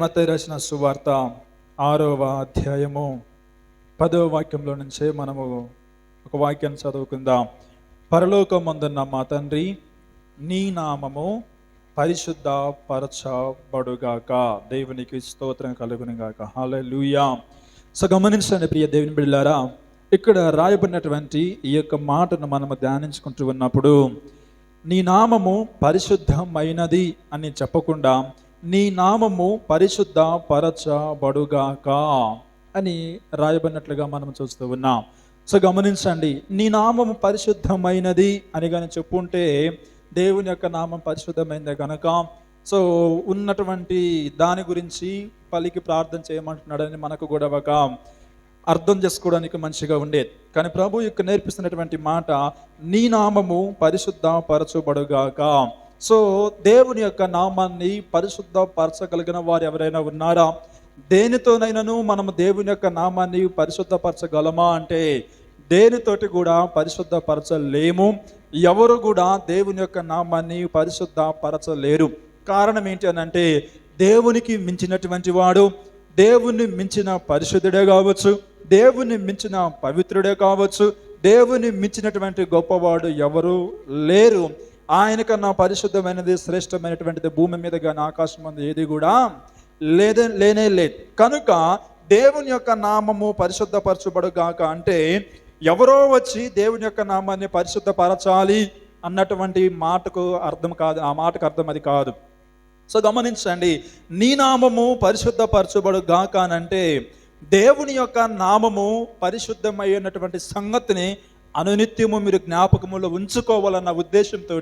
మత్తయి రాసిన సువార్త 6వ అధ్యాయము 10వ వాక్యంలో నుంచే మనము ఒక వాక్యాన్ని చదువుకుందాం. పరలోకమందున్న మా తండ్రి, నీ నామము పరిశుద్ధ పరచబడుగాక. దేవునికి స్తోత్రం కలుగునుగాక. హల్లెలూయా. సో గమనించండి ప్రియ దేవుని బిడ్డలారా, ఇక్కడ రాయబడినటువంటి ఈ యొక్క మాటను మనము ధ్యానించుకుంటూ ఉన్నప్పుడు, నీ నామము పరిశుద్ధమైనది అని చెప్పకుండా నీ నామము పరిశుద్ధ పరచబడుగాక అని రాయబడినట్లుగా మనం చూస్తూ ఉన్నాం. సో గమనించండి, నీ నామము పరిశుద్ధమైనది అని కానీ చెప్పుంటే దేవుని యొక్క నామం పరిశుద్ధమైనదే కనుక సో ఉన్నటువంటి దాని గురించి పలికి ప్రార్థన చేయమంటున్నాడని మనకు కూడా ఒక అర్థం చేసుకోవడానికి మంచిగా ఉండేది. కానీ ప్రభు యొక్క నేర్పిస్తున్నటువంటి మాట, నీ నామము పరిశుద్ధ పరచబడుగాక. సో దేవుని యొక్క నామాన్ని పరిశుద్ధపరచగలిగిన వారు ఎవరైనా ఉన్నారా? దేనితోనైనాను మనము దేవుని యొక్క నామాన్ని పరిశుద్ధపరచగలమా అంటే దేనితోటి కూడా పరిశుద్ధపరచలేము. ఎవరు కూడా దేవుని యొక్క నామాన్ని పరిశుద్ధపరచలేరు. కారణం ఏంటి అని అంటే, దేవునికి మించినటువంటి వాడు, దేవుని మించిన పరిశుద్ధుడే కావచ్చు, దేవుని మించిన పవిత్రుడే కావచ్చు, దేవుని మించినటువంటి గొప్పవాడు ఎవరు లేరు. ఆయన కన్నా పరిశుద్ధమైనది, శ్రేష్టమైనటువంటిది భూమి మీద కానీ ఆకాశం మీద ఏది కూడా లేనే లేదు. కనుక దేవుని యొక్క నామము పరిశుద్ధపరచబడుగాక అంటే ఎవరో వచ్చి దేవుని యొక్క నామాన్ని పరిశుద్ధపరచాలి అన్నటువంటి మాటకు అర్థం కాదు. ఆ మాటకు అర్థం అది కాదు. సో గమనించండి, నీ నామము పరిశుద్ధపరచబడుగాక అనంటే దేవుని యొక్క నామము పరిశుద్ధమైనటువంటి సంగతిని అనునిత్యము మీరు జ్ఞాపకములో ఉంచుకోవాలన్న ఉద్దేశంతో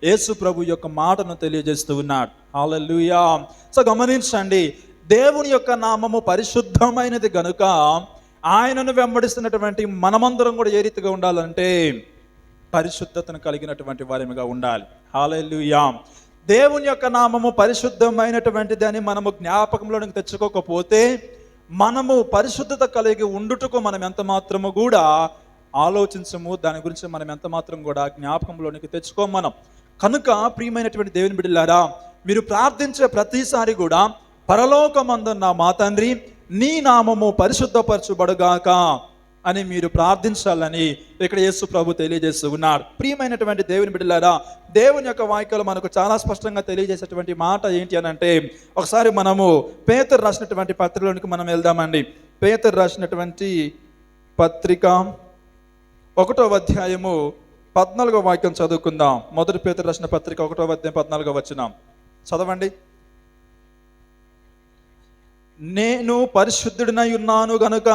యేసు ప్రభు యొక్క మాటను తెలియజేస్తూ ఉన్నాడు. హల్లెలూయా. సో గమనించండి, దేవుని యొక్క నామము పరిశుద్ధమైనది గనుక ఆయనను వెంబడిస్తున్నటువంటి మనమందరం కూడా ఏ రీతిగా ఉండాలంటే పరిశుద్ధతను కలిగినటువంటి వారిగా ఉండాలి. హల్లెలూయా. దేవుని యొక్క నామము పరిశుద్ధమైనటువంటిది అని మనము జ్ఞాపకంలోనికి తెచ్చుకోకపోతే మనము పరిశుద్ధత కలిగి ఉండుటకు మనం ఎంత మాత్రము కూడా ఆలోచించము, దాని గురించి మనం ఎంత మాత్రం కూడా జ్ఞాపకంలోనికి తెచ్చుకోం మనం. కనుక ప్రియమైనటువంటి దేవుని బిడ్డలారా, మీరు ప్రార్థించే ప్రతిసారి కూడా పరలోకమందున్న మా తండ్రి, నీ నామము పరిశుద్ధపరచబడుగాక అని మీరు ప్రార్థించాలని ఇక్కడ యేసు ప్రభు తెలియజేస్తూ ఉన్నారు. ప్రియమైనటువంటి దేవుని బిడ్డలారా, దేవుని యొక్క వాక్యాలు మనకు చాలా స్పష్టంగా తెలియజేసేటువంటి మాట ఏంటి అని అంటే, ఒకసారి మనము పేతురు రాసినటువంటి పత్రికలోనికి మనం వెళ్దామండి. పేతురు రాసినటువంటి పత్రిక 1వ అధ్యాయము 14వ వాక్యం చదువుకుందాం. మొదటి పేతురు రాసిన పత్రిక 1వ అధ్యాయం 14వ వచనం చదవండి. నేను పరిశుద్ధుడినై ఉన్నాను గనుక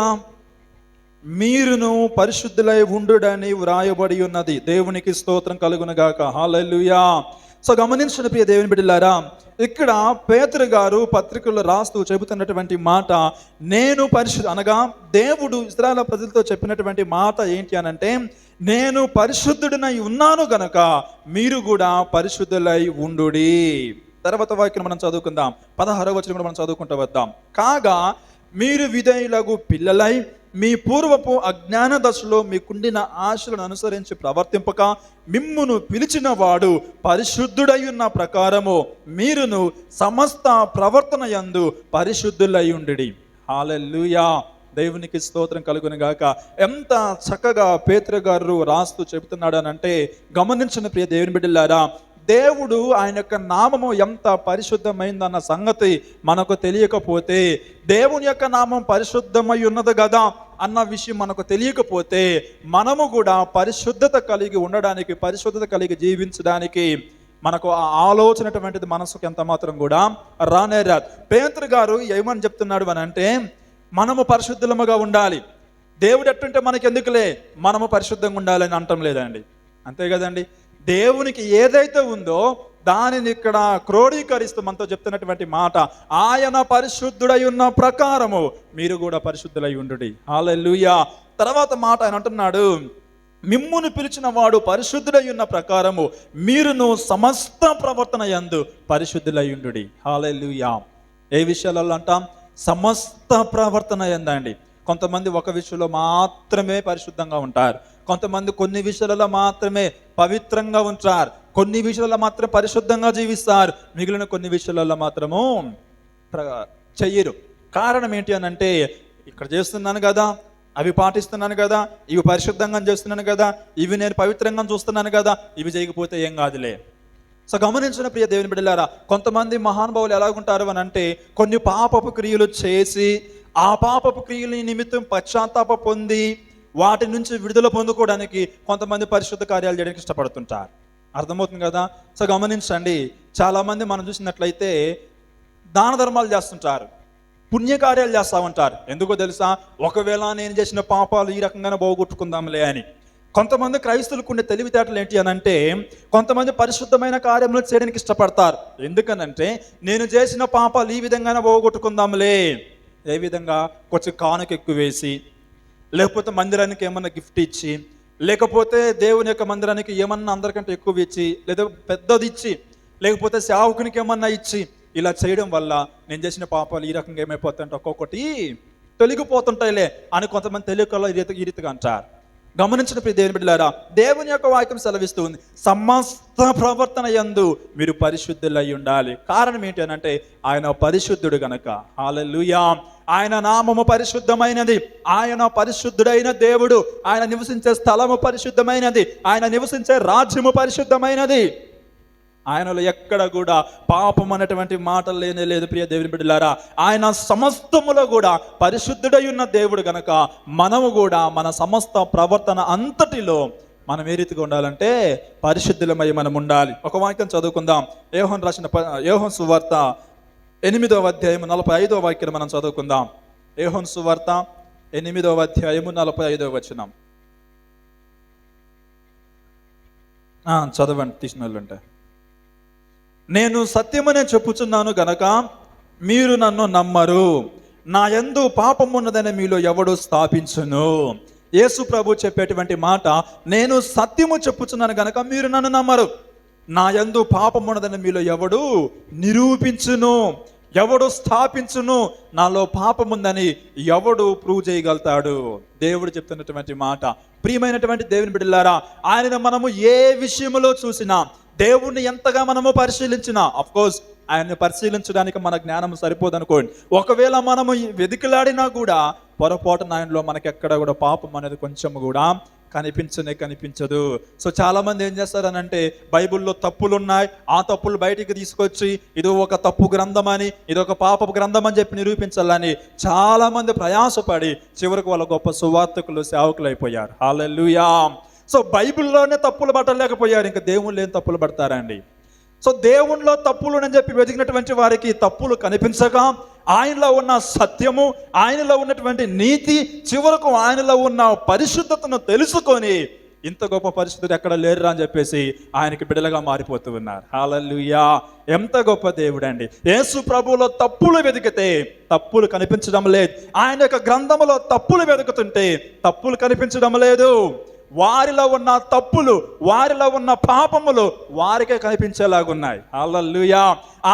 మీరును పరిశుద్ధులై ఉండుడని వ్రాయబడి ఉన్నది. దేవునికి స్తోత్రం కలుగునుగాక. హల్లెలూయా. సో గమనించిన ప్రియ దేవుని బిడ్డలారా, ఇక్కడ పేతురు గారు పత్రికల్లో రాస్తూ చెబుతున్నటువంటి మాట, నేను అనగా దేవుడు ఇశ్రాయేలు ప్రజలతో చెప్పినటువంటి మాట ఏంటి అనంటే, నేను పరిశుద్ధుడినై ఉన్నాను గనక మీరు కూడా పరిశుద్ధులై ఉండుడి. తర్వాత వాక్యం మనం చదువుకుందాం. 16వ వచనం కూడా మనం చదువుకుంటూ వద్దాం. కాగా మీరు విధేయులకు పిల్లలై మీ పూర్వపు అజ్ఞాన దశలో మీకుండిన ఆశలను అనుసరించి ప్రవర్తింపక మిమ్మును పిలిచిన వాడు పరిశుద్ధుడై ఉన్న ప్రకారము మీరును సమస్త ప్రవర్తన యందు పరిశుద్ధులై ఉండుడి. హల్లెలూయా. దేవునికి స్తోత్రం కలుగునుగాక. ఎంత చక్కగా పేతురు గారు రాస్తూ చెబుతున్నాడు అనంటే, గమనించిన ప్రియ దేవుని బిడ్డలారా, దేవుడు ఆయన యొక్క నామము ఎంత పరిశుద్ధమైందన్న సంగతి మనకు తెలియకపోతే, దేవుని యొక్క నామం పరిశుద్ధమై ఉన్నది కదా అన్న విషయం మనకు తెలియకపోతే, మనము కూడా పరిశుద్ధత కలిగి ఉండడానికి, పరిశుద్ధత కలిగి జీవించడానికి మనకు ఆ ఆలోచనటువంటిది మనసుకు ఎంత మాత్రం కూడా రానే రాదు. పేతురు గారు ఏమని చెప్తున్నాడు అని అంటే, మనము పరిశుద్ధులముగా ఉండాలి. దేవుడు ఎట్టుంటే మనకి ఎందుకులే, మనము పరిశుద్ధంగా ఉండాలని అంటం లేదండి. అంతే కదండి. దేవునికి ఏదైతే ఉందో దానిని ఇక్కడ క్రోడీకరిస్తూ మనతో చెప్తున్నటువంటి మాట, ఆయన పరిశుద్ధుడై ఉన్న ప్రకారము మీరు కూడా పరిశుద్ధులై ఉండుడి. హల్లెలూయా. తర్వాత మాట ఆయన అంటున్నాడు, మిమ్మును పిలిచిన వాడు పరిశుద్ధుడై ఉన్న ప్రకారము మీరును సమస్త ప్రవర్తన యందు పరిశుద్ధులై ఉండుడి. హల్లెలూయా. ఏ విషయాలలో అంటాం? సమస్త ప్రవర్తన యందండి. కొంతమంది ఒక విషయంలో మాత్రమే పరిశుద్ధంగా ఉంటారు, కొంతమంది కొన్ని విషయాలలో మాత్రమే పవిత్రంగా ఉంటారు, కొన్ని విషయాలలో మాత్రం పరిశుద్ధంగా జీవిస్తారు, మిగిలిన కొన్ని విషయాలలో మాత్రము చెయ్యరు. కారణం ఏంటి అని అంటే, ఇక్కడ చేస్తున్నాను కదా, అవి పాటిస్తున్నాను కదా, ఇవి పరిశుద్ధంగా చేస్తున్నాను కదా, ఇవి నేను పవిత్రంగా చూస్తున్నాను కదా, ఇవి చేయకపోతే ఏం కాదులే. సో గమనించిన ప్రియ దేవుని బిడ్డలారా, కొంతమంది మహానుభావులు ఎలాగుంటారు అని అంటే, కొన్ని పాపపు క్రియలు చేసి ఆ పాపపు క్రియల నిమిత్తం పశ్చాత్తాప పొంది వాటి నుంచి విడుదల పొందుకోవడానికి కొంతమంది పరిశుద్ధ కార్యాలు చేయడానికి ఇష్టపడుతుంటారు. అర్థమవుతుంది కదా. సో గమనించండి, చాలామంది మనం చూసినట్లయితే దాన ధర్మాలు చేస్తుంటారు, పుణ్యకార్యాలు చేస్తూ ఉంటారు. ఎందుకో తెలుసా? ఒకవేళ నేను చేసిన పాపాలు ఈ రకంగానే పోగొట్టుకుందాంలే అని. కొంతమంది క్రైస్తవులకు ఉండే తెలివితేటలు ఏంటి అని అంటే, కొంతమంది పరిశుద్ధమైన కార్యములు చేయడానికి ఇష్టపడతారు. ఎందుకనంటే, నేను చేసిన పాపాలు ఈ విధంగానే పోగొట్టుకుందాంలే. ఏ విధంగా? కొంచెం కానుక ఎక్కువ వేసి, లేకపోతే మందిరానికి ఏమన్నా గిఫ్ట్ ఇచ్చి, లేకపోతే దేవుని యొక్క మందిరానికి ఏమన్నా అందరికంటే ఎక్కువ ఇచ్చి, లేదా పెద్దది ఇచ్చి, లేకపోతే సేవకునికి ఏమన్నా ఇచ్చి, ఇలా చేయడం వల్ల నేను చేసిన పాపాలు ఈ రకంగా ఏమైపోతాయంటే ఒక్కొక్కటి తొలగిపోతుంటాయిలే అని కొంతమంది తెలియకల్లో ఈ రీతిగా అంటారు. గమనించిన ప్రియ దేవుని బిడ్డలారా, దేవుని యొక్క వాక్యం సెలవిస్తూ ఉంది, సమస్త ప్రవర్తన యందు మీరు పరిశుద్ధులై ఉండాలి. కారణం ఏంటి అని అంటే, ఆయన పరిశుద్ధుడు గనక. హల్లెలూయా. ఆయన నామము పరిశుద్ధమైనది, ఆయన పరిశుద్ధుడైన దేవుడు, ఆయన నివసించే స్థలము పరిశుద్ధమైనది, ఆయన నివసించే రాజ్యము పరిశుద్ధమైనది. ఆయనలో ఎక్కడ కూడా పాపం అనేటువంటి మాటలు లేనే లేదు. ప్రియ దేవుని బిడ్డలారా, ఆయన సమస్తములో కూడా పరిశుద్ధుడై ఉన్న దేవుడు గనక మనము కూడా మన సమస్త ప్రవర్తన అంతటిలో మనం ఏ రీతిగా ఉండాలంటే పరిశుద్ధులమై మనం ఉండాలి. ఒక వాక్యం చదువుకుందాం. యోహాను రాసిన యోహాను సువార్త 8వ అధ్యాయము 45వ వాక్యం మనం చదువుకుందాం. యోహాను సువార్త 8వ అధ్యాయము 45వ వచనం. చదవండి తీసిన వాళ్ళుంటే. నేను సత్యమనే చెప్పుచున్నాను గనక మీరు నన్ను నమ్మరు, నా యందు పాపమున్నదని మీలో ఎవడు స్థాపించును. యేసు ప్రభు చెప్పేటువంటి మాట, నేను సత్యము చెప్పుచున్నాను గనక మీరు నన్ను నమ్మరు, నా యందు పాపమున్నదని మీలో ఎవడు నిరూపించును, ఎవడు స్థాపించును. నాలో పాపముందని ఎవడు ప్రూవ్ చేయగలుగుతాడు? దేవుడు చెప్తున్నటువంటి మాట. ప్రియమైనటువంటి దేవుని బిడ్డలారా, ఆయన మనము ఏ విషయంలో చూసినా, దేవుణ్ణి ఎంతగా మనము పరిశీలించినా, అఫ్ కోర్స్ ఆయన్ని పరిశీలించడానికి మన జ్ఞానం సరిపోదనుకోండి. ఒకవేళ మనము వెతికిలాడినా కూడా పొరపాటున ఆయనలో మనకి ఎక్కడ కూడా పాపం అనేది కొంచెం కూడా కనిపించదు. సో చాలా మంది ఏం చేస్తారనంటే, బైబిల్లో తప్పులు ఉన్నాయి, ఆ తప్పులు బయటికి తీసుకొచ్చి ఇది ఒక తప్పు గ్రంథం అని, ఇది ఒక పాపపు గ్రంథం అని చెప్పి నిరూపించాలని చాలా మంది ప్రయాసపడి చివరికి వాళ్ళ గొప్ప సువార్తకులు, సేవకులు అయిపోయారు. హల్లెలూయా. సో బైబిల్లోనే తప్పులు పట్టలేకపోయారు, ఇంకా దేవుళ్ళు ఏం తప్పులు పడతారండి? సో దేవుణ్ణిలో తప్పులు అని చెప్పి వెతికినటువంటి వారికి తప్పులు కనిపించగా, ఆయనలో ఉన్న సత్యము, ఆయనలో ఉన్నటువంటి నీతి, చివరకు ఆయనలో ఉన్న పరిశుద్ధతను తెలుసుకొని ఇంత గొప్ప పరిశుద్ధుడు ఎక్కడ లేరురా అని చెప్పేసి ఆయనకి బిడ్డలుగా మారిపోతూ ఉన్నారు. హల్లెలూయా. ఎంత గొప్ప దేవుడు అండి. యేసు ప్రభువులో తప్పులు వెతికితే తప్పులు కనిపించడం లేదు, ఆయన యొక్క గ్రంథములో తప్పులు వెతుకుతుంటే తప్పులు కనిపించడం లేదు. వారిలో ఉన్న తప్పులు, వారిలో ఉన్న పాపములు వారికే కనిపించేలాగున్నాయి. హల్లెలూయా.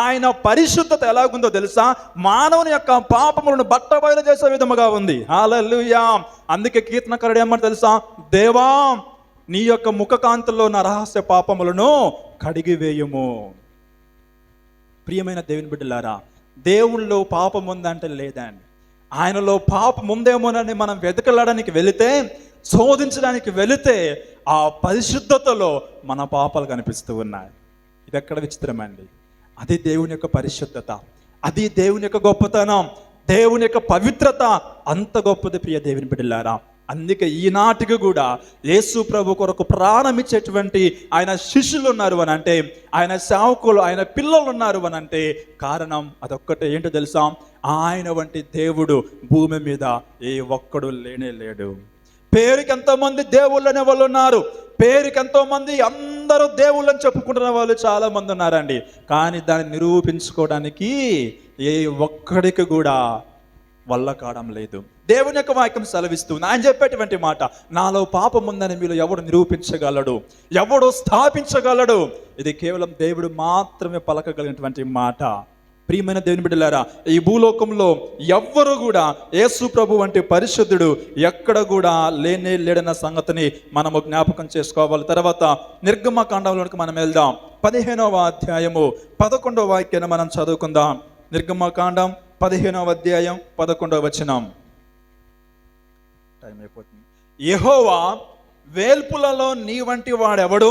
ఆయన పరిశుద్ధత ఎలాగుందో తెలుసా? మానవుని యొక్క పాపములను బట్టబయలు చేసే విధముగా ఉంది. హల్లెలూయా. అందుకే కీర్తనకారుడు ఏమని తెలుసా? దేవా, నీ యొక్క ముఖకాంతుల్లో నా రహస్య పాపములను కడిగివేయుము. ప్రియమైన దేవుని బిడ్డలారా, దేవుళ్ళో పాపం ఉందంటే లేదండి. ఆయనలో పాపం ఉందేమోనని మనం వెతకలాడానికి వెళితే, శోధించడానికి వెళితే ఆ పరిశుద్ధతలో మన పాపాలు కనిపిస్తూ ఉన్నాయి. ఇది ఎక్కడ విచిత్రం అండి? అది దేవుని యొక్క పరిశుద్ధత, అది దేవుని యొక్క గొప్పతనం, దేవుని యొక్క పవిత్రత అంత గొప్పది. ప్రియ దేవుని బిడ్డలారా, అందుకే ఈనాటికి కూడా యేసు ప్రభు కొరకు ప్రాణం ఇచ్చేటువంటి ఆయన శిష్యులు ఉన్నారు అని అంటే, ఆయన సేవకులు, ఆయన పిల్లలు ఉన్నారు అని అంటే కారణం అదొక్కటే. ఏంటో తెలుసా? ఆయన వంటి దేవుడు భూమి మీద ఏ ఒక్కడు లేనే లేడు. పేరుకి ఎంతోమంది దేవుళ్ళు అనే వాళ్ళు ఉన్నారు, పేరుకి ఎంతోమంది అందరూ దేవుళ్ళు అని చెప్పుకుంటున్న వాళ్ళు చాలా మంది ఉన్నారండి. కానీ దాన్ని నిరూపించుకోవడానికి ఏ ఒక్కడికి కూడా వల్ల కావడం లేదు. దేవుని యొక్క వాక్యం సెలవిస్తుంది. ఆయన చెప్పేటువంటి మాట, నాలో పాపం ఉందని మీలో ఎవడు నిరూపించగలడు, ఎవడు స్థాపించగలడు? ఇది కేవలం దేవుడు మాత్రమే పలకగలిగినటువంటి మాట. ప్రియమైన దేవుని బిడ్డలారా, ఈ భూలోకంలో ఎవ్వరు కూడా యేసు ప్రభు వంటి పరిశుద్ధుడు ఎక్కడ కూడా లేడన్న సంగతిని మనము జ్ఞాపకం చేసుకోవాలి. తర్వాత నిర్గమకాండంలోనికి మనం వెళ్దాం. 15వ అధ్యాయము 11వ వాక్యాన్ని మనం చదువుకుందాం. నిర్గమకాండం 15వ అధ్యాయం 11వ వచనం. టైం అయిపోతుంది. యెహోవా వేల్పులలో నీ వంటి వాడెవడు?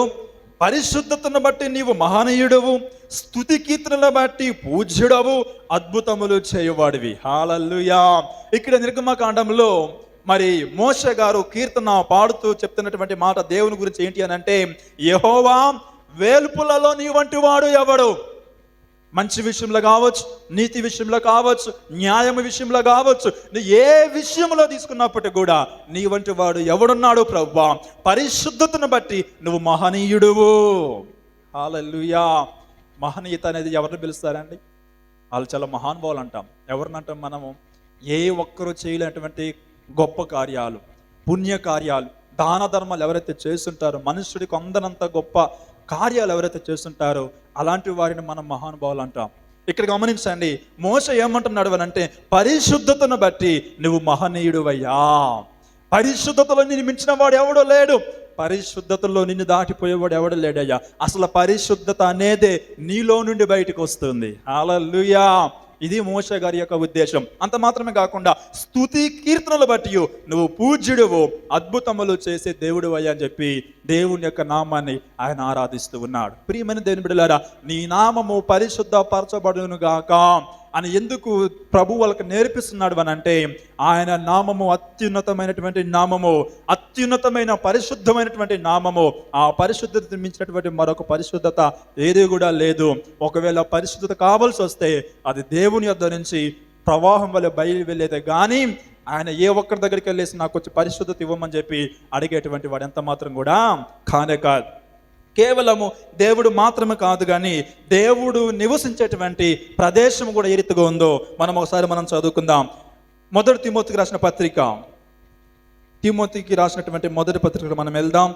పరిశుద్ధతను బట్టి నీవు మహనీయుడవు, స్తుతి కీర్తనలను బట్టి పూజ్యుడవు, అద్భుతములు చేయువాడివి. హల్లెలూయా. ఇక్కడ నిర్గమకాండంలో మరి మోషే గారు కీర్తన పాడుతూ చెప్తున్నటువంటి మాట దేవుని గురించి ఏంటి అని అంటే, యెహోవా వేల్పులలో నీ వంటి వాడు ఎవడు? మంచి విషయంలో కావచ్చు, నీతి విషయంలో కావచ్చు, న్యాయం విషయంలో కావచ్చు, ఏ విషయంలో తీసుకున్నప్పటికీ కూడా నీ వంటి వాడు ఎవడున్నాడు ప్రభువా? పరిశుద్ధతను బట్టి నువ్వు మహనీయుడువు. హల్లెలూయా. మహనీయత అనేది ఎవరిని పిలుస్తారండి? వాళ్ళు చాలా మహానుభావులు అంటాం. ఎవరినంటాం మనము? ఏ ఒక్కరూ చేయలేనటువంటి గొప్ప కార్యాలు, పుణ్య కార్యాలు, దాన ధర్మాలు ఎవరైతే చేస్తుంటారో, మనుషుడికి అందనంత గొప్ప కార్యాలు ఎవరైతే చేస్తుంటారో అలాంటి వారిని మనం మహానుభావులు అంటాం. ఇక్కడ గమనించండి, మోషే ఏమంటున్నాడు అని అంటే, పరిశుద్ధతను బట్టి నువ్వు మహనీయుడువయ్యా. పరిశుద్ధతలో నిన్ను మించిన వాడు ఎవడో లేడు, పరిశుద్ధతలో నిన్ను దాటిపోయేవాడు ఎవడు లేడయ్యా. అసలు పరిశుద్ధత అనేదే నీలో నుండి బయటకు వస్తుంది. హల్లెలూయా. ఇది మోషే గారి యొక్క ఉద్దేశం. అంత మాత్రమే కాకుండా స్తుతి కీర్తనలు బట్టి నువ్వు పూజ్యుడువు, అద్భుతములు చేసే దేవుడు అయ్యా అని చెప్పి దేవుని యొక్క నామాన్ని ఆయన ఆరాధిస్తూ ఉన్నాడు. ప్రియమైన దేవుని బిడ్డలారా, నీ నామము పరిశుద్ధ పరచబడును గాక అని ఎందుకు ప్రభు వాళ్ళకి నేర్పిస్తున్నాడు అని అంటే, ఆయన నామము అత్యున్నతమైనటువంటి నామము, అత్యున్నతమైన పరిశుద్ధమైనటువంటి నామము. ఆ పరిశుద్ధత మించినటువంటి మరొక పరిశుద్ధత ఏది కూడా లేదు. ఒకవేళ పరిశుద్ధత కావాల్సి వస్తే అది దేవుని యొద్ద నుంచి ప్రవాహం వల్ల బయలు వెళ్ళేదే కానీ ఆయన ఏ ఒక్కరి దగ్గరికి వెళ్ళేసి నాకు వచ్చి పరిశుద్ధత ఇవ్వమని చెప్పి అడిగేటువంటి వాడు ఎంత మాత్రం కూడా కానే కాదు. కేవలము దేవుడు మాత్రమే కాదు కానీ దేవుడు నివసించేటువంటి ప్రదేశం కూడా ఏ రీతిగా ఉందో మనం చదువుకుందాం. మొదటి తిమోతికి రాసిన పత్రిక, తిమోతికి రాసినటువంటి మొదటి పత్రిక మనం వెళ్దాం.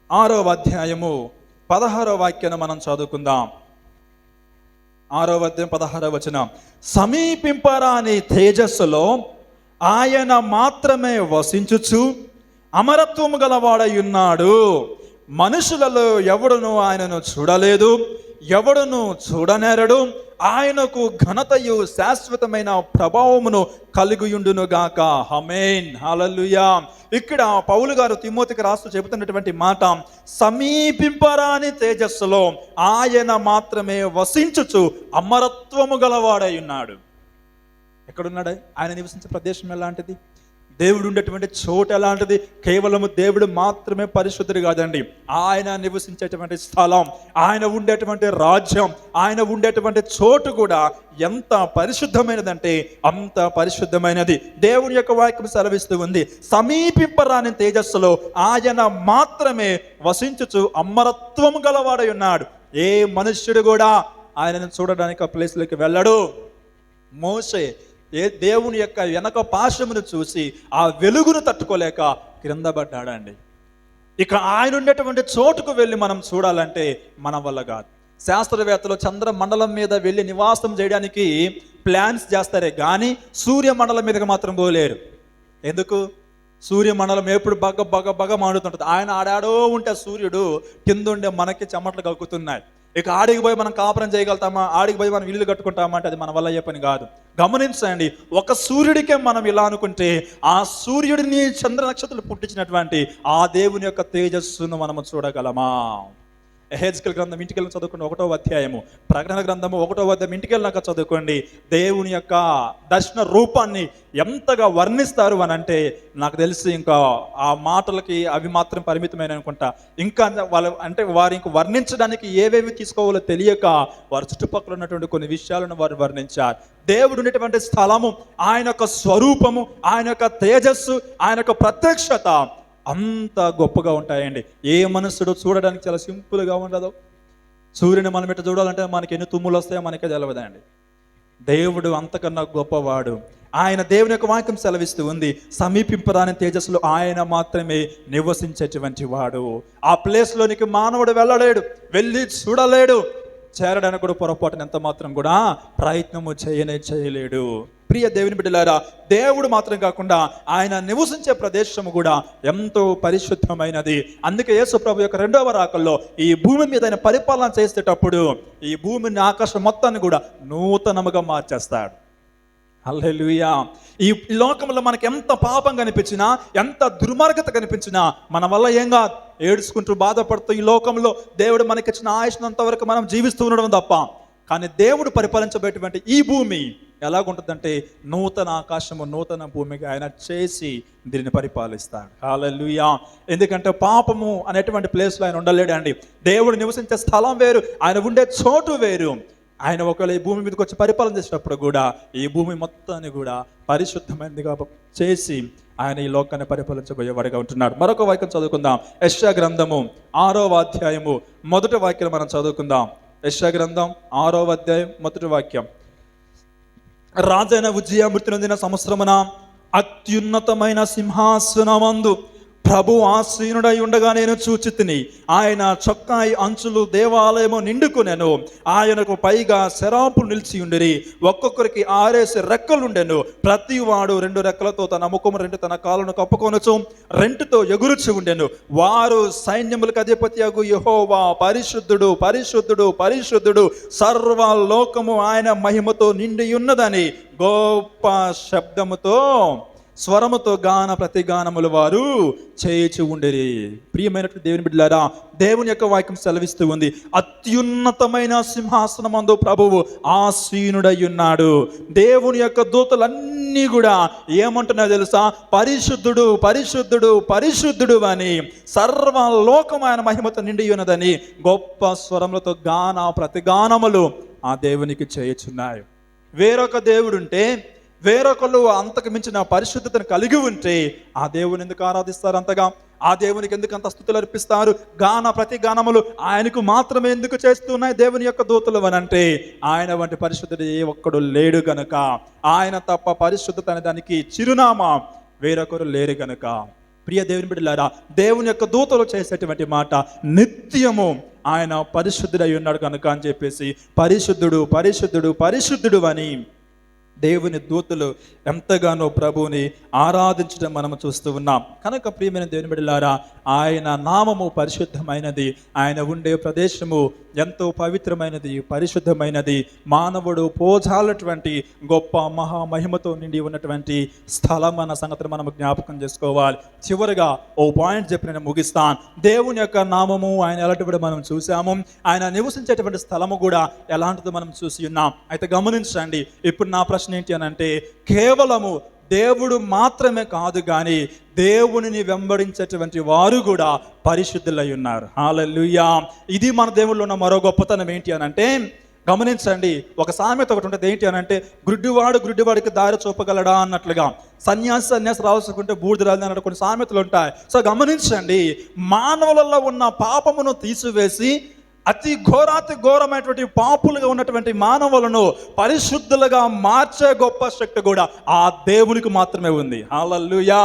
6వ అధ్యాయము 16వ వాక్యాన్ని మనం చదువుకుందాం. 6వ అధ్యాయం 16వ వచనం. సమీపింపరాని తేజస్సులో ఆయన మాత్రమే వసించుచు అమరత్వము గలవాడై ఉన్నాడు. మనుషులలో ఎవడును ఆయనను చూడలేదు, ఎవడును చూడనేరడు. ఆయనకు ఘనతయు శాశ్వతమైన ప్రభావమును కలిగియుండును గాక. ఆమేన్. హల్లెలూయా. ఇక్కడ పౌలు గారు తిమోతికి రాస్తూ చెబుతున్నటువంటి మాట, సమీపింపరాని తేజస్సులో ఆయన మాత్రమే వసించుచు అమరత్వము గలవాడై ఉన్నాడు. ఎక్కడున్నాడు ఆయన? నివసించే ప్రదేశం ఎలాంటిది? దేవుడు ఉండేటువంటి చోటు ఎలాంటిది? కేవలము దేవుడు మాత్రమే పరిశుద్ధుడు కాదండి, ఆయన నివసించేటువంటి స్థలం, ఆయన ఉండేటువంటి రాజ్యం, ఆయన ఉండేటువంటి చోటు కూడా ఎంత పరిశుద్ధమైనదంటే అంత పరిశుద్ధమైనది. దేవుని యొక్క వాక్యం సెలవిస్తూ ఉంది, సమీపింపరాని తేజస్సులో ఆయన మాత్రమే వసించుచు అమరత్వము గలవాడై ఉన్నాడు. ఏ మనుష్యుడు కూడా ఆయనను చూడడానికి ఆ ప్లేస్లోకి వెళ్ళడు. మోషే దేవుని యొక్క వెనక పాశమును చూసి ఆ వెలుగును తట్టుకోలేక క్రింద పడ్డాడండి. ఇక ఆయన ఉండేటువంటి చోటుకు వెళ్ళి మనం చూడాలంటే మన వల్ల కాదు. శాస్త్రవేత్తలు చంద్ర మండలం మీద వెళ్ళి నివాసం చేయడానికి ప్లాన్స్ చేస్తారే కానీ సూర్యమండలం మీదకి మాత్రం పోలేరు. ఎందుకు? సూర్యమండలం ఎప్పుడు బగ మాడుతుంటుంది. ఆయన ఆడాడో ఉంటే సూర్యుడు కిందుండే మనకి చెమటలు కక్కుతున్నాయి. ఇక ఆడికి పోయి మనం కాపురం చేయగలుగుతామా? ఆడికి పోయి మనం ఇల్లు కట్టుకుంటామా అంటే అది మన వల్ల అయ్యే పని కాదు. గమనించండి, ఒక సూర్యుడికే మనం ఇలా అనుకుంటే ఆ సూర్యుడిని చంద్ర నక్షత్రాలు పుట్టించినటువంటి ఆ దేవుని యొక్క తేజస్సును మనము చూడగలమా? ఎహెజ్కేలు గ్రంథం ఇంటికెళ్ళి చదువుకోండి, 1వ అధ్యాయము. ప్రకటన గ్రంథము 1వ అధ్యాయం ఇంటికెళ్ళినాక చదువుకోండి. దేవుని యొక్క దర్శన రూపాన్ని ఎంతగా వర్ణిస్తారు అని అంటే నాకు తెలిసి ఇంకా ఆ మాటలకి అవి మాత్రం పరిమితమైన అనుకుంటా. ఇంకా వారు ఇంక వర్ణించడానికి ఏవేవి తీసుకోవాలో తెలియక వారి చుట్టుపక్కల ఉన్నటువంటి కొన్ని విషయాలను వారు వర్ణించారు. దేవుడు ఉండేటువంటి స్థలము, ఆయన యొక్క స్వరూపము, ఆయన యొక్క తేజస్సు, ఆయన యొక్క ప్రత్యక్షత అంత గొప్పగా ఉంటాయండి. ఏ మనుషుడు చూడడానికి చాలా సింపుల్గా ఉండదు. సూర్యుని మనం ఎట్లా చూడాలంటే మనకి ఎన్ని తుమ్ములు వస్తాయో మనకే తెలియదండి. దేవుడు అంతకన్నా గొప్పవాడు. ఆయన దేవుని యొక్క వాక్యం సెలవిస్తూ ఉంది, సమీపింపరాని తేజస్సులో ఆయన మాత్రమే నివసించేటువంటి వాడు. ఆ ప్లేస్లోనికి మానవుడు వెళ్ళలేడు, వెళ్ళి చూడలేడు, చేరడానికి కూడా పొరపాటున ఎంత మాత్రం కూడా ప్రయత్నము చేయలేడు. ప్రియ దేవుని బిడ్డలారా, దేవుడు మాత్రం కాకుండా ఆయన నివసించే ప్రదేశము కూడా ఎంతో పరిశుద్ధమైనది. అందుకే యేసు ప్రభు యొక్క రెండవ రాకల్లో ఈ భూమి మీద ఆయన పరిపాలన చేసేటప్పుడు ఈ భూమిని, ఆకాశం మొత్తాన్ని కూడా నూతనముగా మార్చేస్తాడు. హల్లెలూయా. ఈ లోకంలో మనకి ఎంత పాపం కనిపించినా, ఎంత దుర్మార్గత కనిపించినా మన వల్ల ఏం కాదు. ఏడ్చుకుంటూ బాధపడుతూ ఈ లోకంలో దేవుడు మనకిచ్చిన ఆయుష్నంత వరకు మనం జీవిస్తూ ఉండడం తప్ప. కానీ దేవుడు పరిపాలించబడేటువంటి ఈ భూమి ఎలాగుంటుందంటే నూతన ఆకాశము, నూతన భూమిగా ఆయన చేసి దీనిని పరిపాలిస్తాడు. హల్లెలూయా. ఎందుకంటే పాపము అనేటువంటి ప్లేస్లో ఆయన ఉండలేడండి. దేవుడు నివసించే స్థలం వేరు, ఆయన ఉండే చోటు వేరు. ఆయన ఒకవేళ ఈ భూమి మీదకి వచ్చి పరిపాలన చేసినప్పుడు కూడా ఈ భూమి మొత్తాన్ని కూడా పరిశుద్ధమైనదిగా చేసి ఆయన ఈ లోకాన్ని పరిపాలించబోయేవాడిగా ఉంటున్నాడు. మరొక వాక్యం చదువుకుందాం. యెషయా గ్రంథము 6వ అధ్యాయము 1వ వాక్యం మనం చదువుకుందాం. యెషయా గ్రంథం 6వ అధ్యాయం 1వ వాక్యం. రాజైన ఉజ్జియా మృతి నొందిన సంవత్సరమున అత్యున్నతమైన సింహాసనమందు ప్రభు ఆసీనుడై ఉండగా నేను చూచితిని. ఆయన చొక్కాయి అంచులు దేవాలయము నిండుకునెను. ఆయనకు పైగా శరాపులు నిలిచి ఉండిరి. ఒక్కొక్కరికి 6 రెక్కలుండెను. ప్రతి వాడు 2 రెక్కలతో తన ముఖము 2 తన కాళ్ళను కప్పుకొనొచ్చు 2తో ఎగురుచి ఉండెను. వారు సైన్యములకు అధిపతియగు యెహోవా పరిశుద్ధుడు, పరిశుద్ధుడు, పరిశుద్ధుడు, సర్వలోకము ఆయన మహిమతో నిండి ఉన్నదని గొప్ప శబ్దముతో, స్వరముతో గాన ప్రతిగానములు వారు చేయించి ఉండిరి. ప్రియమైనటువంటి దేవుని బిడ్డలారా, దేవుని యొక్క వాక్యం సెలవిస్తూ ఉంది, అత్యున్నతమైన సింహాసనమందు ప్రభువు ఆసీనుడై ఉన్నాడు. దేవుని యొక్క దూతలన్నీ కూడా ఏమంటున్నాయో తెలుసా? పరిశుద్ధుడు, పరిశుద్ధుడు, పరిశుద్ధుడు అని. సర్వలోకం ఆయన మహిమతో నిండి ఉన్నదని గొప్ప స్వరములతో గాన ప్రతిగానములు ఆ దేవునికి చేయుచున్నాయి. వేరొక దేవుడుంటే, వేరొకళ్ళు అంతకు మించిన పరిశుద్ధతను కలిగి ఉంటే ఆ దేవుని ఎందుకు ఆరాధిస్తారు అంతగా? ఆ దేవునికి ఎందుకు అంత స్తుతులు అర్పిస్తారు? గాన ప్రతి గానములు ఆయనకు మాత్రమే ఎందుకు చేస్తున్నాయి దేవుని యొక్క దూతలు అని అంటే, ఆయన వంటి పరిశుద్ధుడు ఏ ఒక్కడు లేడు గనుక, ఆయన తప్ప పరిశుద్ధత అనే దానికి చిరునామా వేరొకరు లేరు గనుక. ప్రియ దేవుని బిడ్డలారా, దేవుని యొక్క దూతలు చేసేటువంటి మాట నిత్యము ఆయన పరిశుద్ధుడై ఉన్నాడు కనుక అని చెప్పేసి పరిశుద్ధుడు, పరిశుద్ధుడు, పరిశుద్ధుడు అని దేవుని దూతలు ఎంతగానో ప్రభువుని ఆరాధించడం మనము చూస్తూ ఉన్నాం. కనుక ప్రియమైన దేవుని బిడ్డలారా, ఆయన నామము పరిశుద్ధమైనది. ఆయన ఉండే ప్రదేశము ఎంతో పవిత్రమైనది, పరిశుద్ధమైనది. మానవుడు పోజాలటువంటి గొప్ప మహామహిమతో నిండి ఉన్నటువంటి స్థలం అన్న సంగతిని మనం జ్ఞాపకం చేసుకోవాలి. చివరిగా ఓ పాయింట్ చెప్పి నేను ముగిస్తాను. దేవుని యొక్క నామము ఆయన ఎలాంటివి మనం చూసాము, ఆయన నివసించేటువంటి స్థలము కూడా ఎలాంటిదో మనం చూసి ఉన్నాం. అయితే గమనించండి, ఇప్పుడు నా ప్రశ్న ఏంటి అని అంటే, కేవలము దేవుడు మాత్రమే కాదు కానీ దేవునిని వెంబడించేటువంటి వారు కూడా పరిశుద్ధులై ఉన్నారు. హల్లెలూయా. ఇది మన దేవుళ్ళు ఉన్న మరో గొప్పతనం ఏంటి అని అంటే, గమనించండి, ఒక సామెత ఒకటి ఉంటుంది. ఏంటి అని అంటే, గుడ్డివాడు గుడ్డివాడికి దారి చూపగలడా అన్నట్లుగా, సన్యాసి రాసుకుంటే బూడిద రాదు అన్నట్టు కొన్ని సామెతలు ఉంటాయి. సో గమనించండి, మానవులలో ఉన్న పాపమును తీసివేసి అతి ఘోరమైనటువంటి పాపులుగా ఉన్నటువంటి మానవులను పరిశుద్ధులుగా మార్చే గొప్ప శక్తి కూడా ఆ దేవునికి మాత్రమే ఉంది. హల్లెలూయా.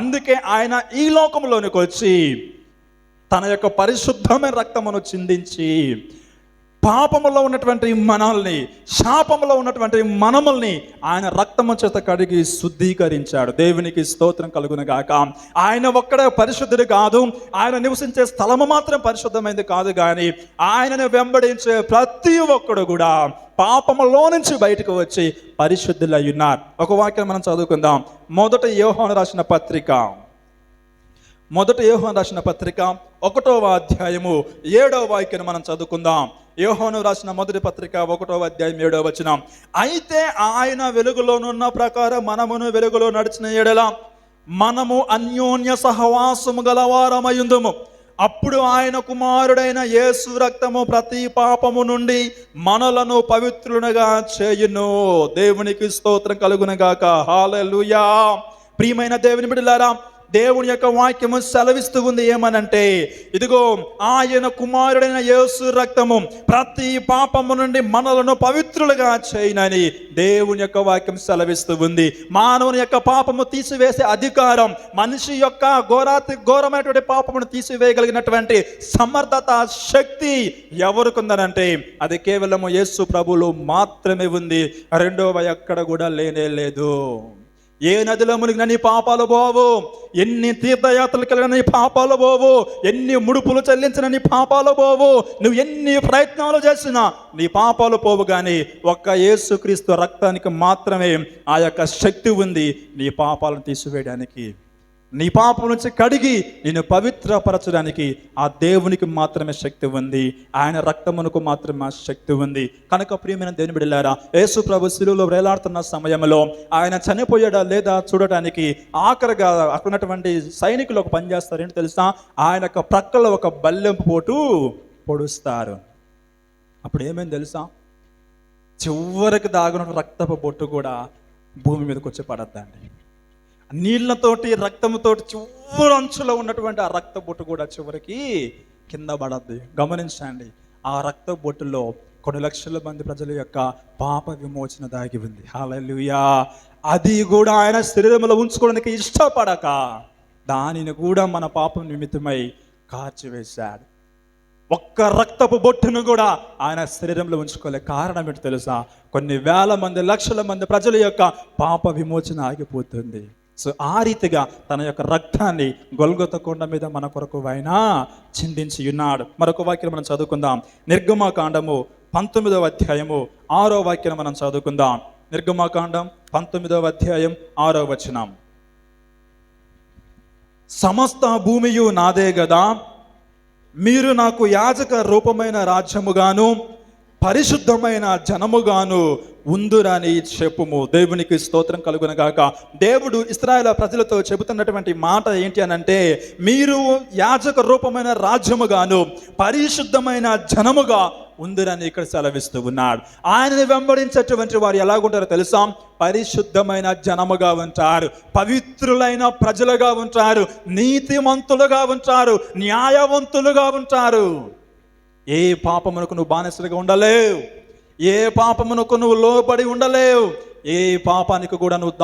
అందుకే ఆయన ఈ లోకంలోనికి వచ్చి తన యొక్క పరిశుద్ధమైన రక్తమును చిందించి పాపములో ఉన్నటువంటి మనల్ని, శాపములో ఉన్నటువంటి మనముల్ని ఆయన రక్తము చేత కడిగి శుద్ధీకరించాడు. దేవునికి స్తోత్రం కలుగును గాక. ఆయన ఒక్కడే పరిశుద్ధుడు కాదు, ఆయన నివసించే స్థలము మాత్రం పరిశుద్ధమైనది కాదు, కానీ ఆయనను వెంబడించే ప్రతి ఒక్కడు కూడా పాపములో నుంచి బయటకు వచ్చి పరిశుద్ధులై ఉన్నారు. ఒక వాక్యం మనం చదువుకుందాం. మొదటి యోహాను రాసిన పత్రిక 1వ అధ్యాయము 7వ వాక్యాన్ని మనం చదువుకుందాం. యోహాను రాసిన మొదటి పత్రిక 1వ అధ్యాయం 7వ వచనం. అయితే ఆయన వెలుగులోనున్న ప్రకారం మనమును వెలుగులో నడిచిన ఎడల మనము అన్యోన్య సహవాసము గలవారమయుందుము. అప్పుడు ఆయన కుమారుడైన యేసు రక్తము ప్రతి పాపము నుండి మనలను పవిత్రులుగా చేయును. దేవునికి స్తోత్రం కలుగును గాక. హల్లెలూయా. ప్రియమైన దేవుని బిడ్డలారా, దేవుని యొక్క వాక్యము సెలవిస్తూ ఉంది ఏమనంటే, ఇదిగో ఆయన కుమారుడైన యేసు రక్తము ప్రతి పాపము నుండి మనలను పవిత్రులుగా చేయనని దేవుని యొక్క వాక్యం సెలవిస్తూ ఉంది. మానవుని యొక్క పాపము తీసివేసే అధికారం, మనిషి యొక్క ఘోరమైనటువంటి పాపమును తీసివేయగలిగినటువంటి సమర్థత, శక్తి ఎవరికి ఉందనంటే అది కేవలము యేసు ప్రభువులో మాత్రమే ఉంది. రెండవ ఎక్కడ కూడా లేనే లేదు. ఏ నదిలో మునిగిన నీ పాపాలు పోవు, ఎన్ని తీర్థయాత్రలు కలిగిన నీ పాపాలు పోవు, ఎన్ని ముడుపులు చెల్లించిన నీ పాపాలు పోవు, నువ్వు ఎన్ని ప్రయత్నాలు చేసినా నీ పాపాలు పోవు. కానీ ఒక్క యేసుక్రీస్తు రక్తానికి మాత్రమే ఆ యొక్క శక్తి ఉంది నీ పాపాలను తీసివేయడానికి, నీ పాపం నుంచి కడిగి నిన్ను పవిత్రపరచడానికి ఆ దేవునికి మాత్రమే శక్తి ఉంది. ఆయన రక్తమునకు మాత్రమే ఆ శక్తి ఉంది. కనుక ప్రియమైన దేవుని బిడ్డలారా, యేసు ప్రభు శిలువలో వేలాడుతున్న సమయంలో ఆయన చనిపోయాడా లేదా చూడటానికి ఆఖరిగా అక్కడ ఉన్నటువంటి సైనికులు ఒక పని చేస్తారు. ఏంటి తెలుసా? ఆయన యొక్క ప్రక్కలో ఒక బల్లెంపు పోటు పొడుస్తారు. అప్పుడు ఏమైంది తెలుసా? చివరికి దాగిన రక్తపు బొట్టు కూడా భూమి మీదకి వచ్చి పడద్దండి. నీళ్లతోటి రక్తముతోటి చివరి అంచులో ఉన్నటువంటి ఆ రక్త బొట్టు కూడా చివరికి కింద పడద్ది. గమనించండి, ఆ రక్త బొట్టులో కొన్ని లక్షల మంది ప్రజల యొక్క పాప విమోచన దాగి ఉంది. హల్లెలూయా. అది కూడా ఆయన శరీరంలో ఉంచుకోవడానికి ఇష్టపడక దానిని కూడా మన పాపం నిమిత్తమై కార్చివేశాడు. ఒక్క రక్తపు బొట్టును కూడా ఆయన శరీరంలో ఉంచుకోలే. కారణం ఏంటి తెలుసా? కొన్ని వేల మంది, లక్షల మంది ప్రజల యొక్క పాప విమోచన ఆగిపోతుంది. సో ఆ రీతిగా తన యొక్క రక్తాన్ని గొల్గొత కొండ మీద మన కొరకు ఆయన చిందించి ఉన్నాడు. మరొక వాక్యం మనం చదువుకుందాం. నిర్గమకాండము 19వ అధ్యాయము 6వ వాక్యం మనం చదువుకుందాం. నిర్గమకాండం 19వ అధ్యాయం 6వ వచనం. సమస్త భూమియు నాదే గదా, మీరు నాకు యాజక రూపమైన రాజ్యముగాను పరిశుద్ధమైన జనముగాను ఉందురని చెప్పుము. దేవునికి స్తోత్రం కలుగునగాక. దేవుడు ఇశ్రాయేలు ప్రజలతో చెబుతున్నటువంటి మాట ఏంటి అనంటే, మీరు యాజక రూపమైన రాజ్యముగాను పరిశుద్ధమైన జనముగా ఉందిరని ఇక్కడ సెలవిస్తూ ఉన్నాడు. ఆయనని వెంబడించేటువంటి వారు ఎలాగుంటారో తెలుసా? పరిశుద్ధమైన జనముగా ఉంటారు, పవిత్రులైన ప్రజలుగా ఉంటారు, నీతిమంతులుగా ఉంటారు, న్యాయవంతులుగా ఉంటారు. ఏ పాపమునకు నువ్వు బానిసలుగా ఉండలేవు, ఏ పాపమునకు నువ్వు లోబడి ఉండలేవు, ఏ పాపానికి కూడా నువ్వు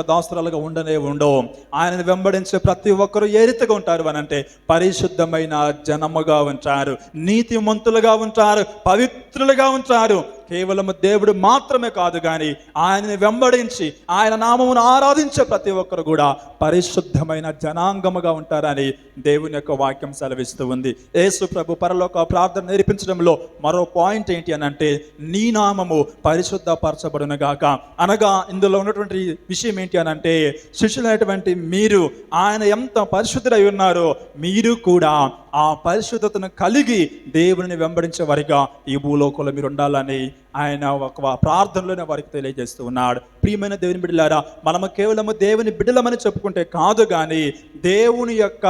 దాసురాలుగా ఉండవు. ఆయనను వెంబడించే ప్రతి ఒక్కరు ఏ రీతిగా ఉంటారు అని అంటే పరిశుద్ధమైన జనముగా ఉంటారు, నీతిమంతులుగా ఉంటారు, పవిత్రులుగా ఉంటారు. కేవలం దేవుడు మాత్రమే కాదు కానీ ఆయనని వెంబడించి ఆయన నామమును ఆరాధించే ప్రతి ఒక్కరు కూడా పరిశుద్ధమైన జనాంగముగా ఉంటారని దేవుని యొక్క వాక్యం సెలవిస్తూ ఉంది. యేసు ప్రభు పరలోక ప్రార్థన నేర్పించడంలో మరో పాయింట్ ఏంటి అని అంటే, నీ నామము పరిశుద్ధపరచబడును గాక. అనగా ఇందులో ఉన్నటువంటి విషయం ఏంటి అని అంటే, శిష్యులైనటువంటి మీరు ఆయన ఎంత పరిశుద్ధులై ఉన్నారో మీరు కూడా ఆ పరిశుద్ధతను కలిగి దేవుని వెంబడించే వారిగా ఈ భూలోకంలో మీరు ఉండాలని ఆయన ఒక ప్రార్థనలోనే వారికి తెలియజేస్తూ ఉన్నాడు. ప్రియమైన దేవుని బిడ్డలారా, మనము కేవలము దేవుని బిడ్డలమని చెప్పుకుంటే కాదు కానీ దేవుని యొక్క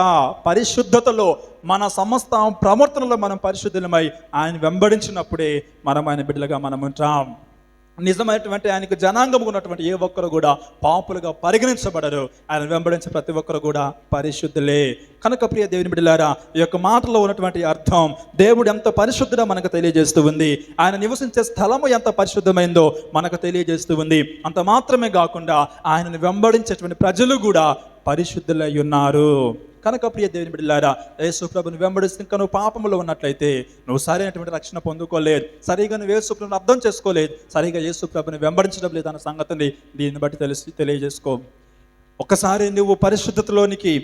పరిశుద్ధతలో మన సమస్త ప్రవర్తనలో మనం పరిశుద్ధులమై ఆయన వెంబడించినప్పుడే మనం ఆయన బిడ్డలుగా మనం ఉంటాం. నిజమైనటువంటి ఆయనకు జనాంగం ఉన్నటువంటి ఏ ఒక్కరు కూడా పాపులుగా పరిగణించబడరు. ఆయన వెంబడించే ప్రతి ఒక్కరు కూడా పరిశుద్ధులే. కనుక ప్రియ దేవుని బిడ్డలారా, ఈ యొక్క మాటలో ఉన్నటువంటి అర్థం దేవుడు ఎంత పరిశుద్ధుడో మనకు తెలియజేస్తూ ఉంది. ఆయన నివసించే స్థలము ఎంత పరిశుద్ధమైందో మనకు తెలియజేస్తూ ఉంది. అంత మాత్రమే కాకుండా ఆయనను వెంబడించేటువంటి ప్రజలు కూడా పరిశుద్ధులై ఉన్నారు. కనుక ప్రియ దేవుని బిడ్డలారా, యేసు ప్రభుని వెంబడిస్తే ఇంకా నువ్వు పాపంలో ఉన్నట్లయితే నువ్వు సరైనటువంటి రక్షణ పొందుకోలేదు, సరిగా నువ్వు యేసు ప్రభుని అర్థం చేసుకోలేదు, సరిగా యేసు ప్రభుని వెంబడించడం లేదన్న సంగతిని దీన్ని బట్టి తెలియజేసుకో. ఒకసారి నువ్వు పరిశుద్ధతలోనికి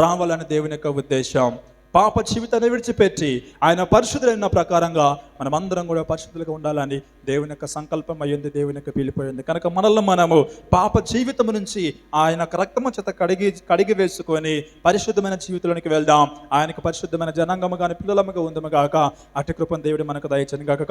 రావాలని దేవుని యొక్క ఉద్దేశం. పాప జీవితాన్ని విడిచిపెట్టి ఆయన పరిశుద్ధులైన ప్రకారంగా మనమందరం కూడా పరిశుద్ధులుగా ఉండాలని దేవుని యొక్క సంకల్పం అయ్యింది, దేవుని యొక్క పిలిపోయింది. కనుక మనల్ని మనము పాప జీవితం నుంచి ఆయన రక్తము చేత కడిగి వేసుకొని పరిశుద్ధమైన జీవితంలోనికి వెళ్దాం. ఆయనకు పరిశుద్ధమైన జనాంగము కానీ పిల్లలముగా ఉందము గాక. అటు కృపను దేవుడు మనకు దయచేయను గాక.